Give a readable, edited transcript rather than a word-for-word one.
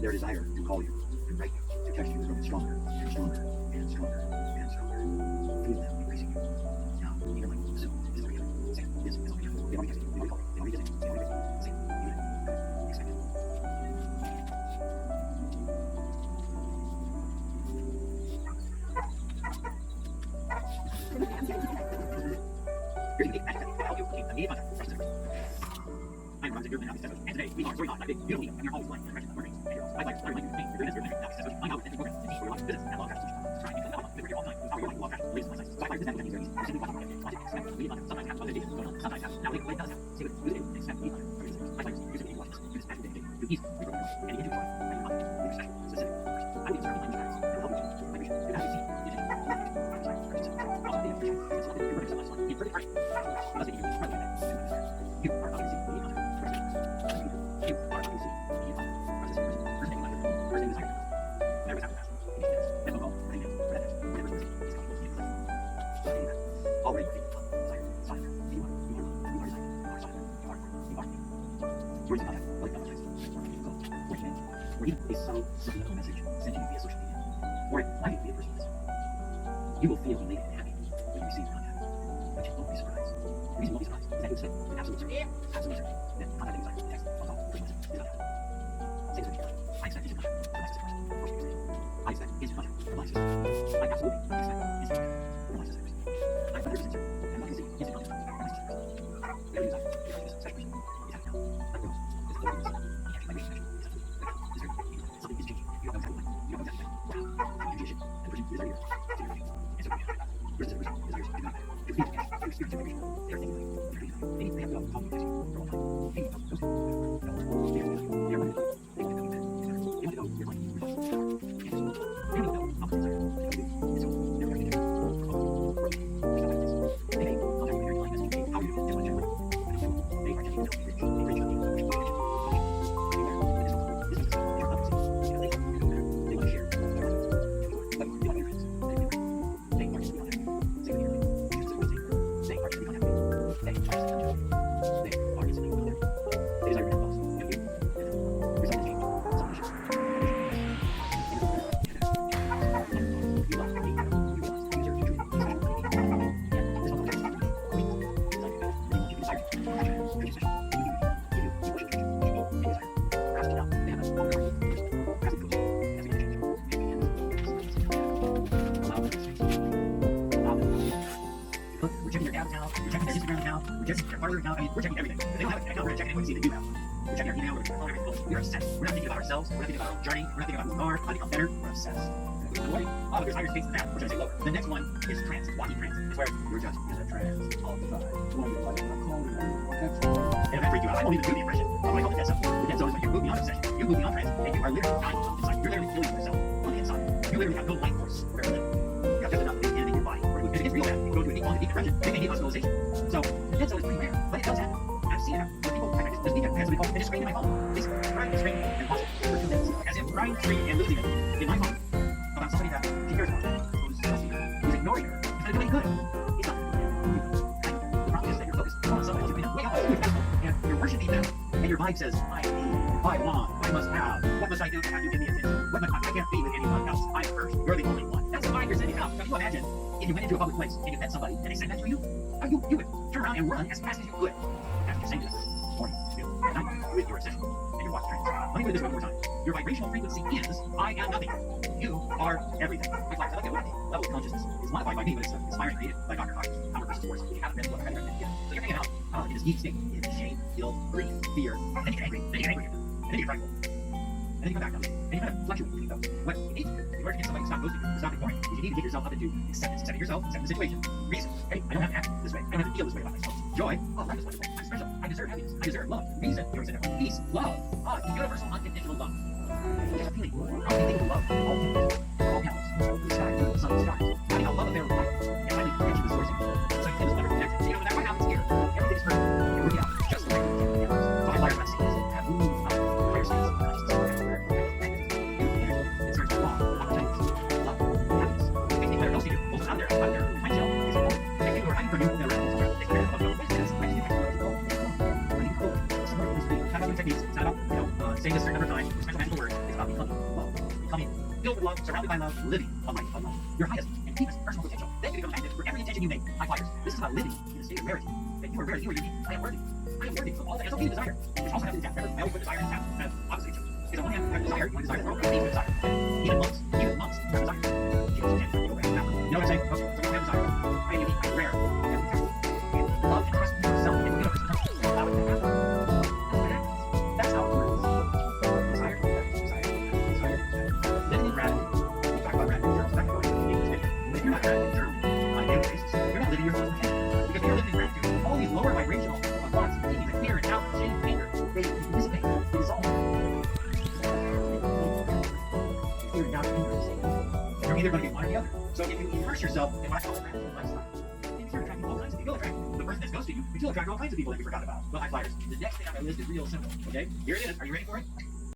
Their desire to call you, to write you, to text you is growing stronger and stronger and stronger and stronger. Feel them embracing you. Now, even like soon is the beginning. Say, this is the beginning. They already text you, they already call you, they already visit you, they already visit you. Say, even expect it. Here's a unique magic technique to help you keep immediate contact with your I'm Robert Zimmerman, and today we are story not that big, you don't need, and you're always blind, and direction, learning, and you're also, I like you, paint, your goodness, your measure, now, success, find out, and program, and teach for your life, business, and law, craft, solution, try, and now, live your life, empower your life, law, craft, latest life, so I like this, and these are easy, you simply watch it, logic, expect, immediate contact, sometimes have, other days, don't know, sometimes have, now, wait, does have, say it, use it, expect, immediate contact, I like use it, use it, use it, passion, day, do easy, reprogram, and you can enjoy, and you have, your special, specific, I would insert language patterns, that will help you, vibration, you have to see, digital, language, also, data, appreciate, it's something you're running so much, like, you perfect, right, does it, you are not you are not easy, immediate contact, you are not easy, immediate contact, first name, first name, desire, never have to pass, then we'll go, bring it, whatever is comfortable, already you feel desire, desire, you are desire, you are desire, you are words of contact, like apologize, or command, or even a subtle subliminal message sent to you via social media, or it might be a personal visit. You will feel elated and happy when you receive contact, but you won't be surprised. The reason you won't be surprised is that you said with absolute certainty, that contacting desire, text, phone call, personal message is not happening. Same as with your I expect instant contact from my sister first, or from your saying. I expect instant contact from my sister. I absolutely expect instant contact from my sister first. I'm 100% certain that I can see instant contact from my sister first. Whatever you desire, your special person, is happening now. Let it go. we're checking everything. If they don't have a account, we're gonna check anything we see that you have. We're checking our email, we're checking our phone, everything. We're obsessed. We're not thinking about ourselves, we're not thinking about our journey, we're not thinking about who we are, how to become better, we're obsessed. Oh, there's higher states than that, which I say lower. The next one is trance, it's walking trance. It's where you're just in a trance all the time. And that freak you out. I won't even do the impression of what I call the dead zone. The dead zone is when you move beyond obsession, you move beyond trance, and you are literally dying inside. You're literally killing yourself on the inside. You literally have no life force for very little. You have just enough in your body. If it gets real bad, you go to a deep depression, they may need hospitalization. So the dead zone is pretty rare, but it does happen. I've seen it happen. When people, this weekend, I had somebody call, they just screamed in my phone. They cried and screamed and paused for 2 minutes. As if crying, screaming, and losing it in my phone about somebody that she cares about, who's ignoring her, who's not doing good. It's not the problem is that you're focused on somebody else. You're way out and you're worshiping them, and your vibe says, I need, I want, I must have, what must I do to have you give me attention? I can't be with anyone else. I'm first. You're the only one. That's the vibe you're sending out. Now you imagine if you went into a public place and you met somebody and they said that to you, you would turn around and run as fast as you could. After you're saying this morning, at night, with your obsession and your watch trends. Let me put it this one more time. Your vibrational frequency is I am nothing. You are everything. My class, I like the level of consciousness is modified by me, but it's inspired and created by Dr. Cox. Power versus force. If you haven't read the book, I recommend it. So you're hanging out in this deep state. In shame, guilt, grief, fear. And then you get angry. Then you get angry again. And then you get frightful. And then you come back down. And you kind of fluctuate between those. What you need to do in order to get somebody to stop ghosting you, to stop ignoring you, is you need to get yourself up into acceptance. Accepting yourself, accepting the situation. Reason. Hey, I don't have to act this way. I don't have to feel this way about myself. Joy. Oh, life is wonderful. I'm special. I deserve happiness. I deserve love. Reason. You're in there. Peace. Love. Universal unconditional love. Just a feeling. A feeling of love. All things. All heavens. The sky. The sun. The stars. Finding out love of their life. And finding connection with sourcing. So you feel this wonderful connection. So you know that what happens here. Everything is perfect. You work it out. Just the way you do. So I fire about seeds. Have moved up. Higher states of consciousness. Saying this a certain number of times, with special magical words, it's about becoming love. Becoming filled with love, surrounded by love, living a life of love. Your highest and deepest personal potential. Then you become magnet for every intention you make. High flyers. This is about living in a state of rarity. That you are rare, you are unique. I am worthy. I am worthy of all that SOP desire. Which also has to do with I always put desire in tap as opposite nature. Because on one hand, you have desire, you want desire the world, you need desire. Even monks have desire. You know what I'm saying? Okay, so you have desire. I am unique, I am rare, I am potential. And love and trust yourself and the universe to allow it to happen. That's how it works. Living in gratitude. We talk about gratitude in terms of if you're not gratitude in terms on a daily basis, you're not living your full potential. Because if you're living in gratitude, all these lower vibrational thoughts, feelings like fear and doubt, shame, anger, they dissipate, they dissolve. Fear and doubt, anger, you're either going to get one or the other. So if you immerse yourself in what I call the gratitude lifestyle, then you start attracting all kinds of people. The person that's ghosting you, but you'll attract all kinds of people that you forgot about. But high flyers. The next thing on my list is real simple. Okay? Here it is. Are you ready for it?